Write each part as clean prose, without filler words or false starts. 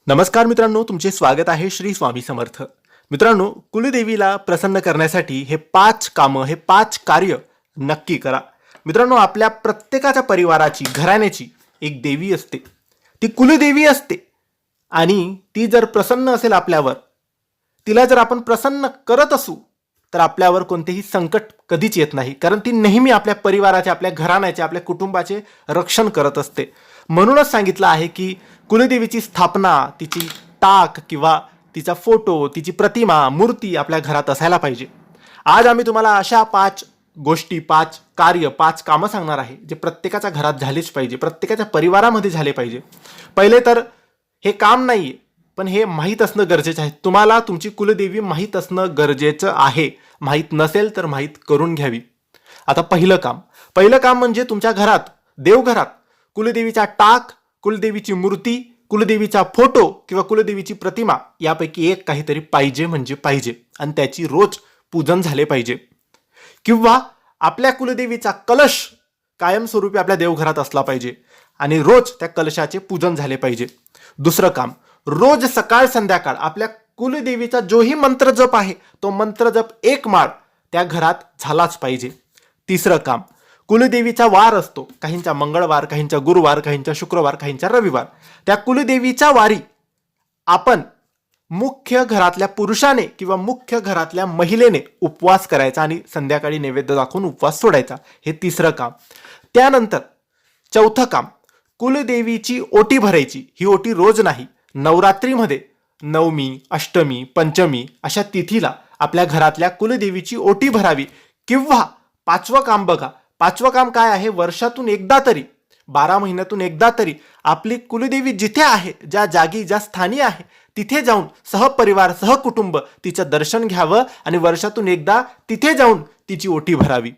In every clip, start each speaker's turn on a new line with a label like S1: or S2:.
S1: नमस्कार मित्रांनो, तुमचे स्वागत आहे श्री स्वामी समर्थ. मित्रांनो, कुलदेवीला प्रसन्न करण्यासाठी हे 5 कामं, हे 5 कार्य नक्की करा. मित्रांनो, आपल्या प्रत्येकाच्या परिवाराची, घराण्याची एक देवी असते. ती कुलदेवी असते आणि ती जर प्रसन्न असेल आपल्यावर, तिला जर आपण प्रसन्न करत असू, तर आपल्यावर कोणतेही संकट कधीच येत नाही. कारण ती नेहमी आपल्या परिवाराचे, आपल्या घराण्याचे, आपल्या कुटुंबाचे रक्षण करत असते. म्हणूनच सांगितलं आहे की कुलदेवीची स्थापना, तिची टाक किंवा तिचा फोटो, तिची प्रतिमा, मूर्ती आपल्या घरात असायला पाहिजे. आज आम्ही तुम्हाला अशा 5 गोष्टी, 5 कार्य, 5 कामं सांगणार आहे जे प्रत्येकाच्या घरात झालेच पाहिजे, प्रत्येकाच्या परिवारामध्ये झाले पाहिजे. पहिले तर हे काम नाहीये, पण हे माहीत असणं गरजेचं आहे. तुम्हाला तुमची कुलदेवी माहीत असणं गरजेचं आहे. माहीत नसेल तर माहीत करून घ्यावी. आता पहिलं काम म्हणजे तुमच्या घरात, देवघरात कुलदेवीचा टाक, कुलदेवीची मूर्ती, कुलदेवीचा फोटो किंवा कुलदेवीची प्रतिमा यापैकी एक काहीतरी पाहिजे म्हणजे पाहिजे. आणि त्याची रोज पूजन झाले पाहिजे. किंवा आपल्या कुलदेवीचा कलश कायमस्वरूपी आपल्या देवघरात असला पाहिजे आणि रोज त्या कलशाचे पूजन झाले पाहिजे. दुसरं काम, रोज सकाळ संध्याकाळ आपल्या कुलदेवीचा जोही मंत्र जप आहे तो मंत्र जप 1 माळ त्या घरात झालाच पाहिजे. तिसरं काम, कुलदेवीचा वार असतो, काहींचा मंगळवार, काहींचा गुरुवार, काहींचा शुक्रवार, काहींचा रविवार. त्या कुलदेवीच्या वारी आपण मुख्य घरातल्या पुरुषाने किंवा मुख्य घरातल्या महिलेने उपवास करायचा आणि संध्याकाळी नैवेद्य दाखवून उपवास सोडायचा. हे तिसरं काम. त्यानंतर चौथं काम, कुलदेवीची ओटी भरायची. ही ओटी रोज नाही, नवरात्रीमध्ये नवमी, अष्टमी, पंचमी अशा तिथीला आपल्या घरातल्या कुलदेवीची ओटी भरावी. किंवा 5वं काम बघा, 5वं काम काय आहे, वर्षातून एकदा तरी, 12 महिन्यातून एकदा तरी आपली कुलदेवी जिथे आहे, ज्या जागी, ज्या स्थानी आहे, तिथे जाऊन सहपरिवार, सहकुटुंब तिचं दर्शन घ्यावं आणि वर्षातून एकदा तिथे जाऊन तिची ओटी भरावी.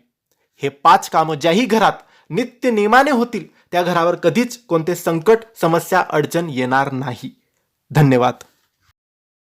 S1: हे 5 कामं ज्याही घरात नित्य नेमाने होतील त्या घरावर कधीच कोणते संकट, समस्या, अडचण येणार नाही. धन्यवाद.